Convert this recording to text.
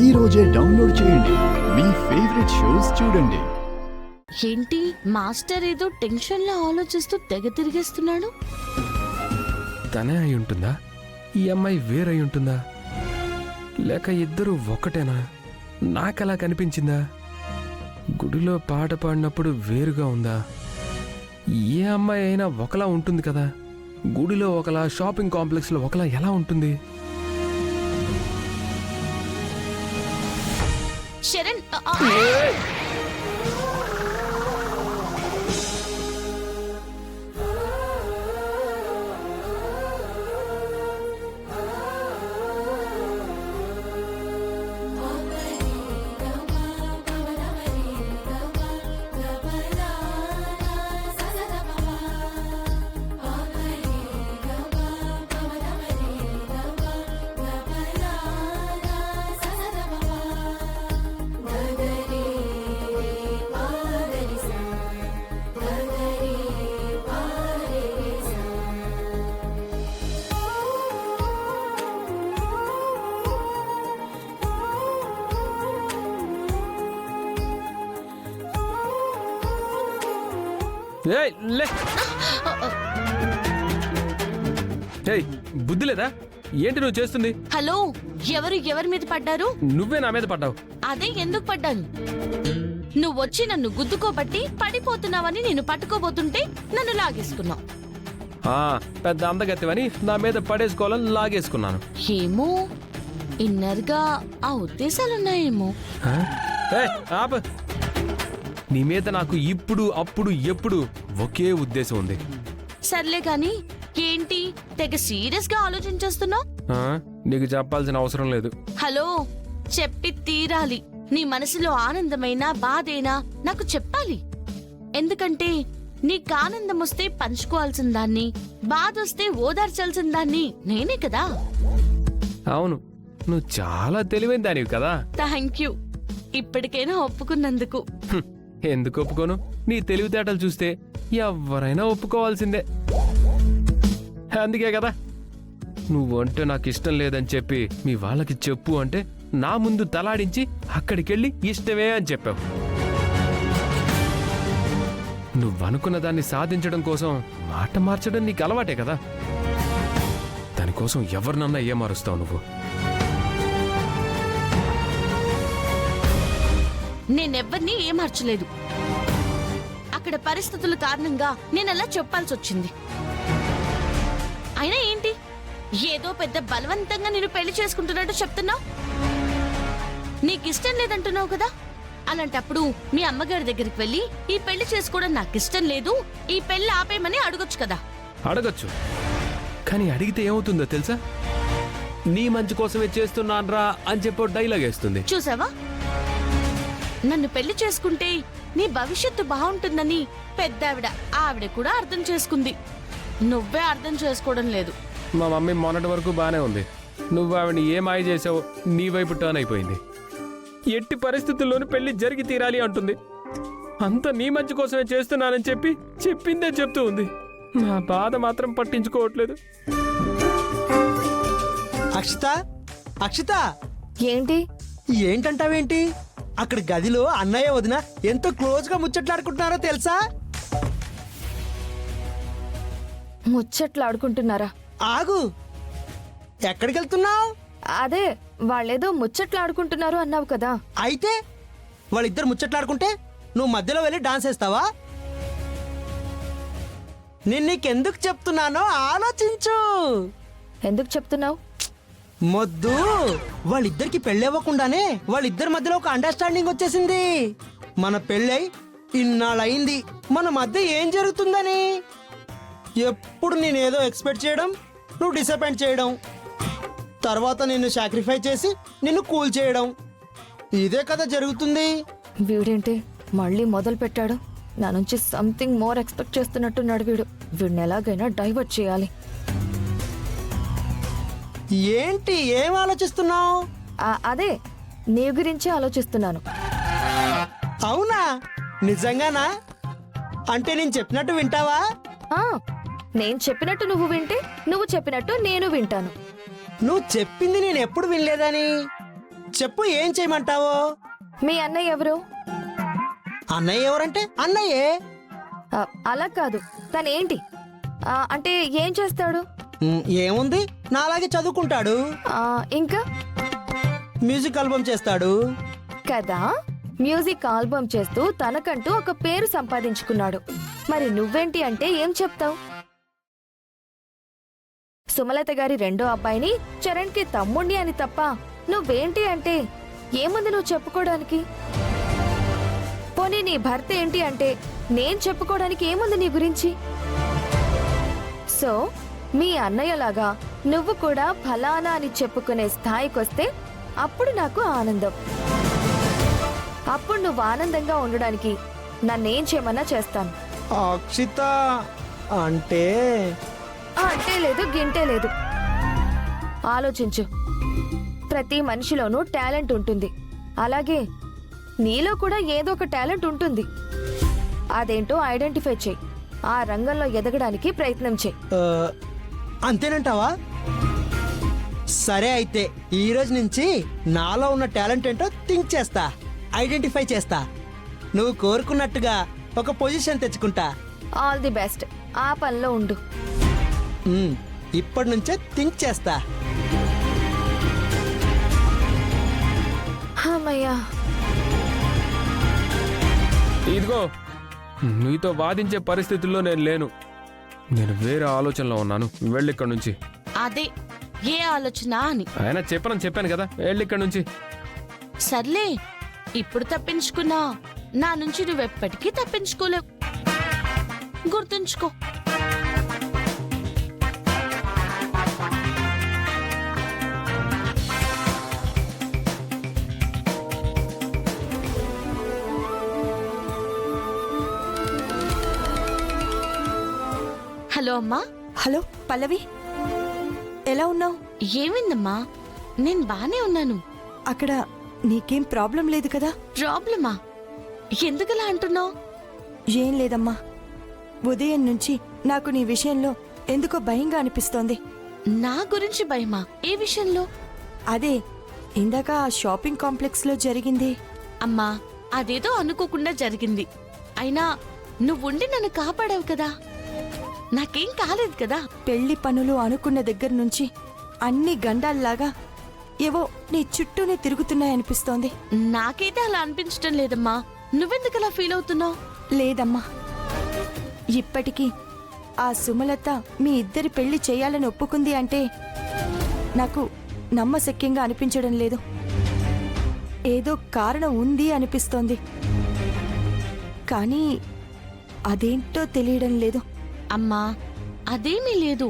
ఈ రోజే డౌన్లోడ్ చేయండి. మీ ఫేవరెట్ షోస్ చూడండి. ఏంటి మాస్టర్ ఏదో టెన్షన్ లో ఆలోచిస్తూ తెగ తిరిగేస్తున్నాడు. తనే అయి ఉంటుందా? ఈ అమ్మాయి వేరై ఉంటుందా? లేక ఇద్దరు ఒక్కటేనా? నాకలా కనిపించిందా? గుడిలో పాట పాడినప్పుడు వేరుగా ఉందా? ఏ అమ్మాయి అయినా ఒకలా ఉంటుంది కదా. గుడిలో ఒకలా, షాపింగ్ కాంప్లెక్స్ లో ఒకలా ఎలా ఉంటుంది? శరణ్ బుద్ధి లేదా? ఏంటి నువ్వు చేస్తుంది? హలో, ఎవరి మీద పడ్డారు? నువ్వే నా మీద పడ్డావు. అదే ఎందుకు పడ్డాను? నువ్వు వచ్చి నన్ను గుద్దుకోబట్టి పడిపోతున్నావని నేను పట్టుకోబోతుంటే నన్ను లాగేసుకున్నావు. పెద్ద అందగత్తివని నా మీద పడేసుకోవాలని లాగేసుకున్నాను. ఏమో ఇన్నర్గా ఆ ఉద్దేశాలున్నాయేమో. ఆప. నీ మీద నాకు ఇప్పుడు అప్పుడు ఎప్పుడు ఒకే ఉద్దేశం ఉంది. సర్లే కాని ఏంటి తెగ సీరియస్ గా ఆలోచించేస్తున్నావు? నీకు చెప్పాల్సిన అవసరం లేదు. హలో, చెప్పి తీరాలి. నీ మనసులో ఆనందమైనా బాధైనా నాకు చెప్పాలి. ఎందుకంటే నీకు ఆనందం వస్తే పంచుకోవాల్సిన దాన్ని, బాధ వస్తే ఓదార్చాల్సిన దాన్ని నేనే కదా. అవును, నువ్వు చాలా తెలివైన దానివి కదా. థ్యాంక్ యూ, ఇప్పటికైనా ఒప్పుకున్నందుకు. ఎందుకు ఒప్పుకోను? నీ తెలివితేటలు చూస్తే ఎవరైనా ఒప్పుకోవాల్సిందే. అందుకే కదా నువ్వంటే నాకు ఇష్టం లేదని చెప్పి మీ వాళ్ళకి చెప్పు అంటే నా ముందు తలాడించి అక్కడికెళ్ళి ఇష్టమే అని చెప్పావు. నువ్వనుకున్న దాన్ని సాధించడం కోసం మాట మార్చడం నీకు అలవాటే కదా. దానికోసం ఎవరినన్నా ఏమారుస్తావు నువ్వు. నేనెవ్వరినీ ఏమార్చలేదు. అక్కడ పరిస్థితుల కారణంగా నేనలా చెప్పాల్సి వచ్చింది. అయినా ఏంటి, ఏదో పెద్ద బలవంతంగా నేను పెళ్లి చేసుకుంటున్నట్టు చెప్తున్నావు. నీకిష్టం లేదంటున్నావు కదా. అలాంటప్పుడు మీ అమ్మగారి దగ్గరికి వెళ్ళి ఈ పెళ్లి చేసుకోవడం నాకిష్టం లేదు, ఈ పెళ్లి ఆపేయమని అడగొచ్చు కదా. అడగొచ్చు, కానీ అడిగితే ఏమవుతుందో తెలుసా? నీ మంచి కోసమే చేస్తున్నాన్రా అని చెప్పి డైలాగ్ వేస్తుంది. చూసావా, నన్ను పెళ్లి చేసుకుంటే నీ భవిష్యత్తు బాగుంటుందని పెద్దావిడ ఆవిడ కూడా అర్థం చేసుకుంది. నువ్వే అర్థం చేసుకోవడం లేదు. మా మమ్మీ మొన్నటి వరకు బానే ఉంది. నువ్వు ఆవిడని ఏ మాయ చేసావు, నీ వైపు టర్న్ అయిపోయింది. ఎట్టి పరిస్థితుల్లోనూ పెళ్లి జరిగి తీరాలి అంటుంది. అంతా నీ మంచి కోసమే చేస్తున్నానని చెప్పి చెప్పిందే చెప్తూ ఉంది. నా బాధ మాత్రం పట్టించుకోవట్లేదు. అక్షిత, అక్షిత, ఏంటి ఏంటంటావేంటి? అక్కడ గదిలో అన్నయ్య వదిన ఎంతో క్లోజ్ గా ముచ్చట్లాడుకుంటున్నారో తెలుసా? ముచ్చట్లాడుకుంటున్నారా? ఆగు, ఎక్కడికి వెళ్తున్నావు? అదే వాళ్ళేదో ముచ్చట్లాడుకుంటున్నారు అన్నావు కదా. అయితే వాళ్ళిద్దరు ముచ్చట్లాడుకుంటే నువ్వు మధ్యలో వెళ్ళి డాన్స్ వేస్తావా? నేను నీకెందుకు చెప్తున్నానో ఆలోచించు. ఎందుకు చెప్తున్నావు? మొద్దు, వాళ్ళిద్దరికి పెళ్ళివ్వకుండానే వాళ్ళిద్దరి మధ్యలో ఒక అండర్స్టాండింగ్ వచ్చేసింది. మన పెళ్ళై ఇన్నాళ్ళయింది, మన మధ్య ఏం జరుగుతుందని. ఎప్పుడు నేనేదో ఎక్స్పెక్ట్ చేయడం, నువ్వు డిసప్పాయింట్ చేయడం, తర్వాత నిన్ను సాక్రిఫై చేసి నిన్ను కూల్ చేయడం, ఇదే కదా జరుగుతుంది. వీడేంటి మళ్ళీ మొదలు పెట్టాడు? నా నుంచి సంథింగ్ మోర్ ఎక్స్పెక్ట్ చేస్తున్నట్టున్నాడు వీడు. వీడిని ఎలాగైనా డైవర్ట్ చేయాలి. ఏంటి, ఏం ఆలోచిస్తున్నావు? అదే నీ గురించి ఆలోచిస్తున్నాను. అవునా? నిజంగానా? అంటే నేను చెప్పినట్టు వింటావా? నేను చెప్పినట్టు నువ్వు వింటే నువ్వు చెప్పినట్టు నేను వింటాను. నువ్వు చెప్పింది నేను ఎప్పుడు వినలేదని చెప్పు ఏం చేయమంటావో. మీ అన్నయ్య ఎవరు? అన్నయ్య ఎవరంటే అన్నయ్యే. అలా కాదు, తనేంటి? అంటే ఏం చేస్తాడు? ఏముంది, నాలాగే చదువుకుంటాడు, ఇంకా మ్యూజిక్ ఆల్బమ్ చేస్తాడు. కదా, మ్యూజిక్ ఆల్బమ్ చేస్తూ తనకంటూ ఒక పేరు సంపాదించుకున్నాడు. మరి నువ్వేంటి అంటే ఏం చెప్తావు? సుమలత గారి రెండో అబ్బాయిని చరణ్కి తమ్ముణ్ణి అని తప్ప నువ్వేంటి అంటే ఏముంది నువ్వు చెప్పుకోవడానికి? పోనీ నీ భర్త ఏంటి అంటే నేను చెప్పుకోవడానికి ఏముంది నీ గురించి? సో మీ అన్నయ్యలాగా నువ్వు కూడా ఫలానా అని చెప్పుకునే స్థాయికొస్తే అప్పుడు నాకు ఆనందం. అప్పుడు నువ్వు ఆనందంగా ఉండడానికి నన్నేం చేయమన్నా చేస్తాను. అక్షిత అంటే అంటే లేదు, గింటే లేదు. ఆలోచించు. ప్రతి మనిషిలోనూ టాలెంట్ ఉంటుంది. అలాగే నీలో కూడా ఏదో ఒక టాలెంట్ ఉంటుంది. అదేంటో ఐడెంటిఫై చేయి. ఆ రంగంలో ఎదగడానికి ప్రయత్నం చేయి. అంతేనంటావా? సరే అయితే ఈ రోజు నుంచి నాలో ఉన్న టాలెంట్ ఏంటో థింక్ చేస్తా, ఐడెంటిఫై చేస్తా. నువ్వు కోరుకున్నట్టుగా ఒక పొజిషన్ తెచ్చుకుంటా. All the best. ఆ పనిలో ఉండు. ఇప్పటి నుంచే థింక్ చేస్తా. అమ్మయ్యా. ఇదిగో, నీతో వాదించే పరిస్థితుల్లో నేను లేను. నేను వేరే ఆలోచనలో ఉన్నాను. వెళ్ళిక్కడి నుంచి. అదే ఏ ఆలోచన అని. ఆయన చెప్పాను కదా, వెళ్ళిక్కడి నుంచి. సర్లే, ఇప్పుడు తప్పించుకున్నా నా నుంచి నువ్వెప్పటికీ తప్పించుకోలేవు. గుర్తుంచుకో. హలో అమ్మా. హలో పల్లవి, ఎలా ఉన్నావు? ఏమైందమ్మా? నేను బానే ఉన్నాను. అక్కడ నీకేం ప్రాబ్లం లేదు కదా? ప్రాబ్లమా? ఎందుకలా అంటున్నావు? ఏం లేదమ్మా, ఉదయం నుంచి నాకు నీ విషయంలో ఎందుకో భయంగా అనిపిస్తోంది. నా గురించి భయమా? ఏ విషయంలో? అదే ఇందాక ఆ షాపింగ్ కాంప్లెక్స్ లో జరిగింది. అమ్మా, అదేదో అనుకోకుండా జరిగింది. అయినా నువ్వుండి నన్ను కాపాడావు కదా, నాకేం కాలేదు కదా. పెళ్లి పనులు అనుకున్న దగ్గర నుంచి అన్ని గండాల్లాగా ఏవో నీ చుట్టూనే తిరుగుతున్నాయనిపిస్తోంది. నాకైతే అలా అనిపించటం లేదమ్మా. నువ్వెందుకు అలా ఫీల్ అవుతున్నావు? లేదమ్మా, ఇప్పటికీ ఆ సుమలత మీ ఇద్దరి పెళ్లి చేయాలని ఒప్పుకుంది అంటే నాకు నమ్మశక్యంగా అనిపించడం లేదు. ఏదో కారణం ఉంది అనిపిస్తోంది, కానీ అదేంటో తెలియడం లేదు. అమ్మా, అదేమీ లేదు.